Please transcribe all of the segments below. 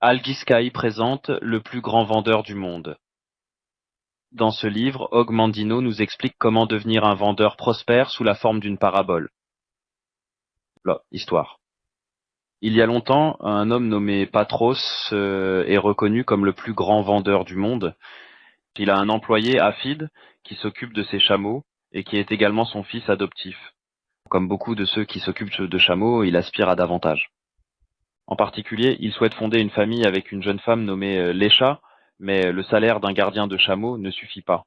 Al-Giscaï présente le plus grand vendeur du monde. Dans ce livre, Og Mandino nous explique comment devenir un vendeur prospère sous la forme d'une parabole. Histoire. Il y a longtemps, un homme nommé Patros est reconnu comme le plus grand vendeur du monde. Il a un employé, Afid, qui s'occupe de ses chameaux et qui est également son fils adoptif. Comme beaucoup de ceux qui s'occupent de chameaux, il aspire à davantage. En particulier, il souhaite fonder une famille avec une jeune femme nommée Lécha, mais le salaire d'un gardien de chameau ne suffit pas.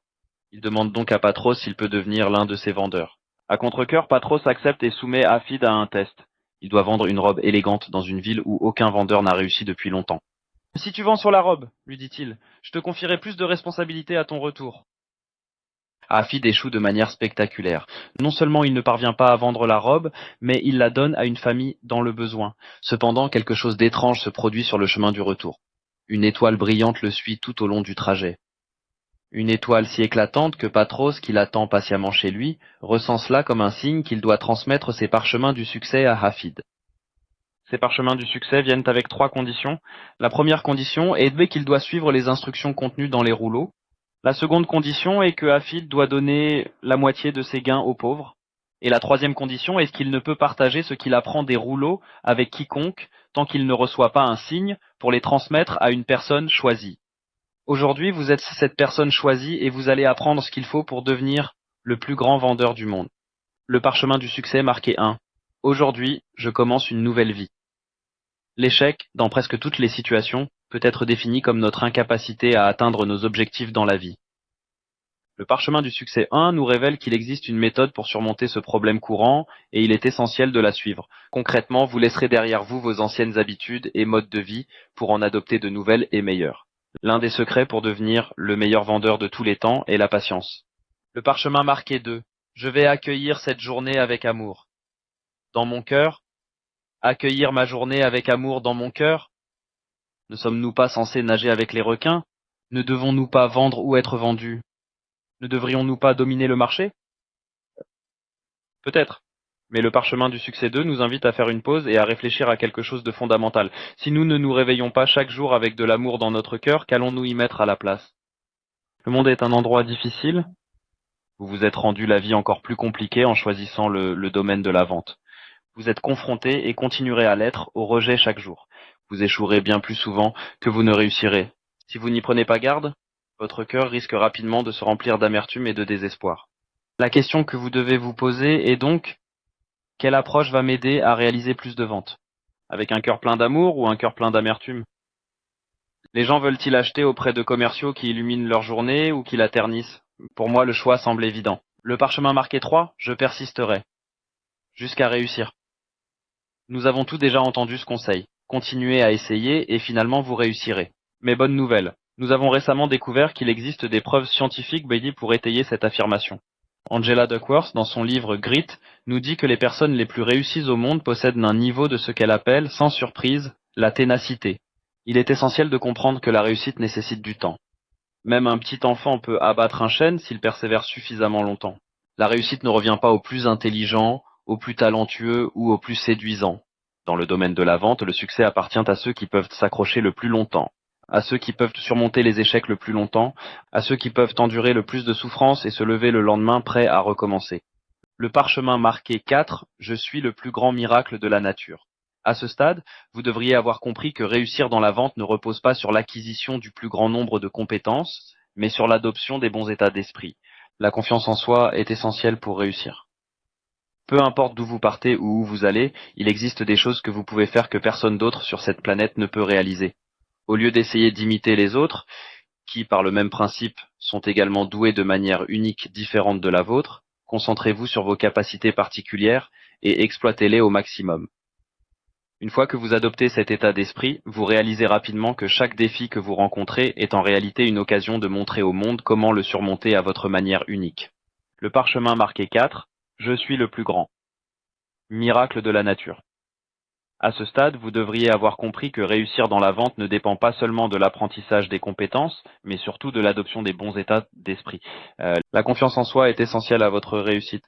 Il demande donc à Patros s'il peut devenir l'un de ses vendeurs. À contre-cœur, Patros accepte et soumet Afid à un test. Il doit vendre une robe élégante dans une ville où aucun vendeur n'a réussi depuis longtemps. Si tu vends sur la robe, lui dit-il, je te confierai plus de responsabilités à ton retour. Afid échoue de manière spectaculaire. Non seulement il ne parvient pas à vendre la robe, mais il la donne à une famille dans le besoin. Cependant, quelque chose d'étrange se produit sur le chemin du retour. Une étoile brillante le suit tout au long du trajet. Une étoile si éclatante que Patros, qui l'attend patiemment chez lui, ressent cela comme un signe qu'il doit transmettre ses parchemins du succès à Afid. Ces parchemins du succès viennent avec 3 conditions. La première condition est qu'il doit suivre les instructions contenues dans les rouleaux. La seconde condition est que Afid doit donner la moitié de ses gains aux pauvres. Et la troisième condition est qu'il ne peut partager ce qu'il apprend des rouleaux avec quiconque tant qu'il ne reçoit pas un signe pour les transmettre à une personne choisie. Aujourd'hui, vous êtes cette personne choisie et vous allez apprendre ce qu'il faut pour devenir le plus grand vendeur du monde. Le parchemin du succès marqué 1. Aujourd'hui, je commence une nouvelle vie. L'échec, dans presque toutes les situations, peut être défini comme notre incapacité à atteindre nos objectifs dans la vie. Le parchemin du succès 1 nous révèle qu'il existe une méthode pour surmonter ce problème courant et il est essentiel de la suivre. Concrètement, vous laisserez derrière vous vos anciennes habitudes et modes de vie pour en adopter de nouvelles et meilleures. L'un des secrets pour devenir le meilleur vendeur de tous les temps est la patience. Le parchemin marqué 2. Je vais accueillir cette journée avec amour. Dans mon cœur, accueillir ma journée avec amour dans mon cœur. Ne sommes-nous pas censés nager avec les requins? Ne devons-nous pas vendre ou être vendus? Ne devrions-nous pas dominer le marché? Peut-être. Mais le parchemin du succès 2 nous invite à faire une pause et à réfléchir à quelque chose de fondamental. Si nous ne nous réveillons pas chaque jour avec de l'amour dans notre cœur, qu'allons-nous y mettre à la place? Le monde est un endroit difficile. Vous vous êtes rendu la vie encore plus compliquée en choisissant le domaine de la vente. Vous êtes confronté et continuerez à l'être au rejet chaque jour. Vous échouerez bien plus souvent que vous ne réussirez. Si vous n'y prenez pas garde, votre cœur risque rapidement de se remplir d'amertume et de désespoir. La question que vous devez vous poser est donc, quelle approche va m'aider à réaliser plus de ventes? Avec un cœur plein d'amour ou un cœur plein d'amertume? Les gens veulent-ils acheter auprès de commerciaux qui illuminent leur journée ou qui la ternissent? Pour moi, le choix semble évident. Le parchemin marqué 3, je persisterai. Jusqu'à réussir. Nous avons tous déjà entendu ce conseil. Continuez à essayer et finalement vous réussirez. Mais bonne nouvelle, nous avons récemment découvert qu'il existe des preuves scientifiques basées pour étayer cette affirmation. Angela Duckworth, dans son livre Grit, nous dit que les personnes les plus réussies au monde possèdent un niveau de ce qu'elle appelle, sans surprise, la ténacité. Il est essentiel de comprendre que la réussite nécessite du temps. Même un petit enfant peut abattre un chêne s'il persévère suffisamment longtemps. La réussite ne revient pas au plus intelligent, au plus talentueux ou au plus séduisant. Dans le domaine de la vente, le succès appartient à ceux qui peuvent s'accrocher le plus longtemps, à ceux qui peuvent surmonter les échecs le plus longtemps, à ceux qui peuvent endurer le plus de souffrances et se lever le lendemain prêts à recommencer. Le parchemin marqué 4, je suis le plus grand miracle de la nature. À ce stade, vous devriez avoir compris que réussir dans la vente ne repose pas sur l'acquisition du plus grand nombre de compétences, mais sur l'adoption des bons états d'esprit. La confiance en soi est essentielle pour réussir. Peu importe d'où vous partez ou où vous allez, il existe des choses que vous pouvez faire que personne d'autre sur cette planète ne peut réaliser. Au lieu d'essayer d'imiter les autres, qui par le même principe sont également doués de manière unique différente de la vôtre, concentrez-vous sur vos capacités particulières et exploitez-les au maximum. Une fois que vous adoptez cet état d'esprit, vous réalisez rapidement que chaque défi que vous rencontrez est en réalité une occasion de montrer au monde comment le surmonter à votre manière unique. Le parchemin marqué 4, je suis le plus grand. Miracle de la nature. À ce stade, vous devriez avoir compris que réussir dans la vente ne dépend pas seulement de l'apprentissage des compétences, mais surtout de l'adoption des bons états d'esprit. La confiance en soi est essentielle à votre réussite.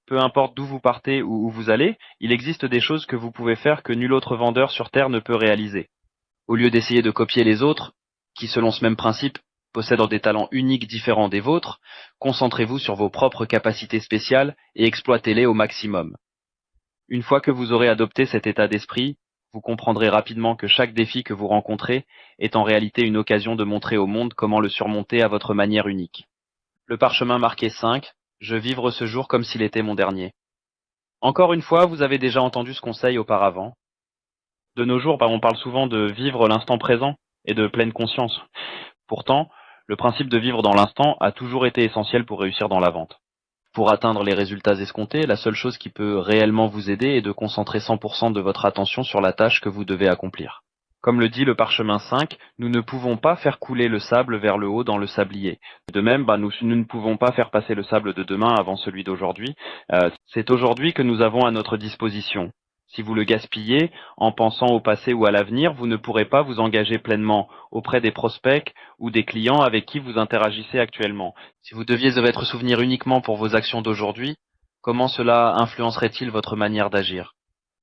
Peu importe d'où vous partez ou où vous allez, il existe des choses que vous pouvez faire que nul autre vendeur sur Terre ne peut réaliser. Au lieu d'essayer de copier les autres, qui selon ce même principe possèdent des talents uniques différents des vôtres, concentrez-vous sur vos propres capacités spéciales et exploitez-les au maximum. Une fois que vous aurez adopté cet état d'esprit, vous comprendrez rapidement que chaque défi que vous rencontrez est en réalité une occasion de montrer au monde comment le surmonter à votre manière unique. Le parchemin marqué 5, je vivre ce jour comme s'il était mon dernier. Encore une fois, vous avez déjà entendu ce conseil auparavant. De nos jours, on parle souvent de vivre l'instant présent et de pleine conscience. Pourtant, le principe de vivre dans l'instant a toujours été essentiel pour réussir dans la vente. Pour atteindre les résultats escomptés, la seule chose qui peut réellement vous aider est de concentrer 100% de votre attention sur la tâche que vous devez accomplir. Comme le dit le parchemin 5, nous ne pouvons pas faire couler le sable vers le haut dans le sablier. De même, nous ne pouvons pas faire passer le sable de demain avant celui d'aujourd'hui. C'est aujourd'hui que nous avons à notre disposition. Si vous le gaspillez en pensant au passé ou à l'avenir, vous ne pourrez pas vous engager pleinement auprès des prospects ou des clients avec qui vous interagissez actuellement. Si vous deviez être souvenir uniquement pour vos actions d'aujourd'hui, comment cela influencerait-il votre manière d'agir?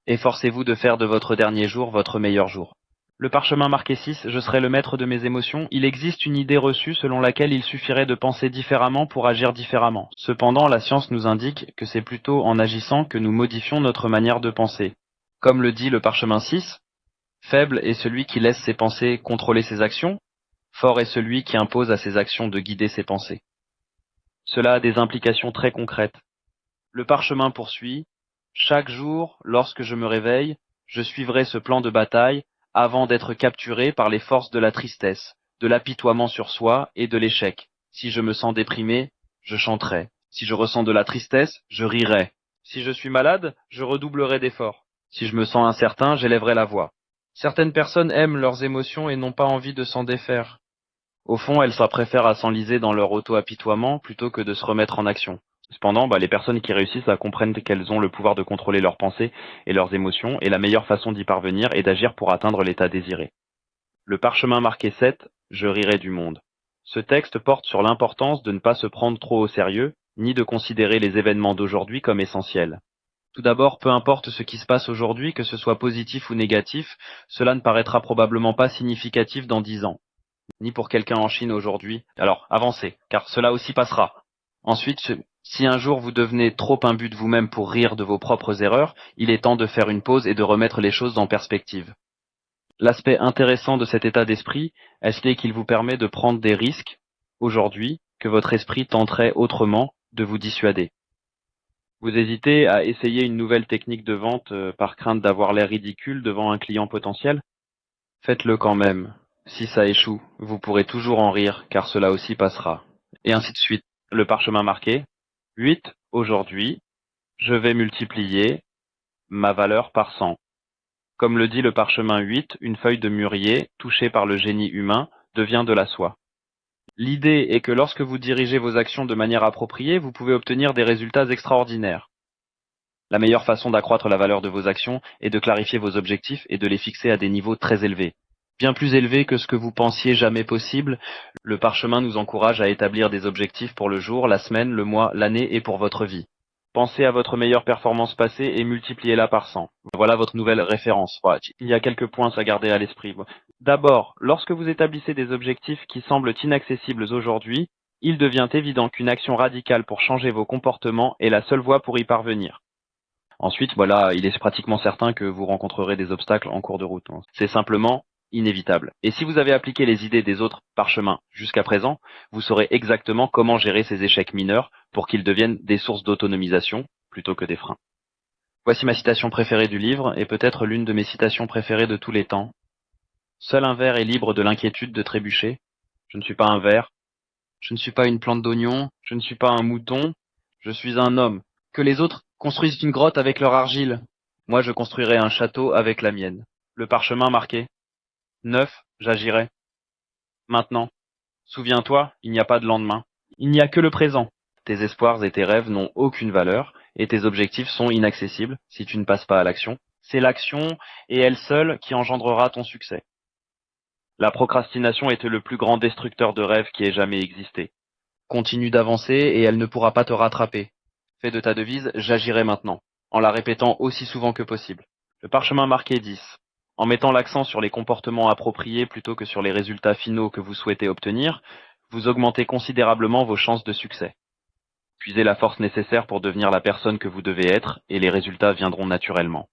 Efforcez-vous de faire de votre dernier jour votre meilleur jour. Le parchemin marqué 6, je serai le maître de mes émotions. Il existe une idée reçue selon laquelle il suffirait de penser différemment pour agir différemment. Cependant, la science nous indique que c'est plutôt en agissant que nous modifions notre manière de penser. Comme le dit le parchemin 6, faible est celui qui laisse ses pensées contrôler ses actions, fort est celui qui impose à ses actions de guider ses pensées. Cela a des implications très concrètes. Le parchemin poursuit, chaque jour, lorsque je me réveille, je suivrai ce plan de bataille avant d'être capturé par les forces de la tristesse, de l'apitoiement sur soi et de l'échec. Si je me sens déprimé, je chanterai. Si je ressens de la tristesse, je rirai. Si je suis malade, je redoublerai d'efforts. Si je me sens incertain, j'élèverai la voix. Certaines personnes aiment leurs émotions et n'ont pas envie de s'en défaire. Au fond, elles préfèrent à s'enliser dans leur auto-apitoiement plutôt que de se remettre en action. Cependant, les personnes qui réussissent comprennent qu'elles ont le pouvoir de contrôler leurs pensées et leurs émotions, et la meilleure façon d'y parvenir est d'agir pour atteindre l'état désiré. Le parchemin marqué 7, je rirai du monde. Ce texte porte sur l'importance de ne pas se prendre trop au sérieux, ni de considérer les événements d'aujourd'hui comme essentiels. Tout d'abord, peu importe ce qui se passe aujourd'hui, que ce soit positif ou négatif, cela ne paraîtra probablement pas significatif dans 10 ans. Ni pour quelqu'un en Chine aujourd'hui. Alors, avancez, car cela aussi passera. Ensuite, si un jour vous devenez trop imbu de vous-même pour rire de vos propres erreurs, il est temps de faire une pause et de remettre les choses en perspective. L'aspect intéressant de cet état d'esprit est qu'il vous permet de prendre des risques, aujourd'hui, que votre esprit tenterait autrement de vous dissuader. Vous hésitez à essayer une nouvelle technique de vente par crainte d'avoir l'air ridicule devant un client potentiel? Faites-le quand même. Si ça échoue, vous pourrez toujours en rire, car cela aussi passera. Et ainsi de suite. Le parchemin marqué. 8. Aujourd'hui, je vais multiplier ma valeur par 100. Comme le dit le parchemin 8, une feuille de mûrier, touchée par le génie humain, devient de la soie. L'idée est que lorsque vous dirigez vos actions de manière appropriée, vous pouvez obtenir des résultats extraordinaires. La meilleure façon d'accroître la valeur de vos actions est de clarifier vos objectifs et de les fixer à des niveaux très élevés. Bien plus élevés que ce que vous pensiez jamais possible, le parchemin nous encourage à établir des objectifs pour le jour, la semaine, le mois, l'année et pour votre vie. Pensez à votre meilleure performance passée et multipliez-la par 100. Voilà votre nouvelle référence. Il y a quelques points à garder à l'esprit. D'abord, lorsque vous établissez des objectifs qui semblent inaccessibles aujourd'hui, il devient évident qu'une action radicale pour changer vos comportements est la seule voie pour y parvenir. Ensuite, il est pratiquement certain que vous rencontrerez des obstacles en cours de route. C'est simplement inévitable. Et si vous avez appliqué les idées des autres parchemins jusqu'à présent, vous saurez exactement comment gérer ces échecs mineurs pour qu'ils deviennent des sources d'autonomisation plutôt que des freins. Voici ma citation préférée du livre et peut-être l'une de mes citations préférées de tous les temps. Seul un ver est libre de l'inquiétude de trébucher. Je ne suis pas un ver. Je ne suis pas une plante d'oignon. Je ne suis pas un mouton. Je suis un homme. Que les autres construisent une grotte avec leur argile. Moi, je construirai un château avec la mienne. Le parchemin marqué. 9. J'agirai. Maintenant. Souviens-toi, il n'y a pas de lendemain. Il n'y a que le présent. Tes espoirs et tes rêves n'ont aucune valeur, et tes objectifs sont inaccessibles si tu ne passes pas à l'action. C'est l'action, et elle seule, qui engendrera ton succès. La procrastination était le plus grand destructeur de rêves qui ait jamais existé. Continue d'avancer, et elle ne pourra pas te rattraper. Fais de ta devise « J'agirai maintenant », en la répétant aussi souvent que possible. Le parchemin marqué 10. En mettant l'accent sur les comportements appropriés plutôt que sur les résultats finaux que vous souhaitez obtenir, vous augmentez considérablement vos chances de succès. Puisez la force nécessaire pour devenir la personne que vous devez être, et les résultats viendront naturellement.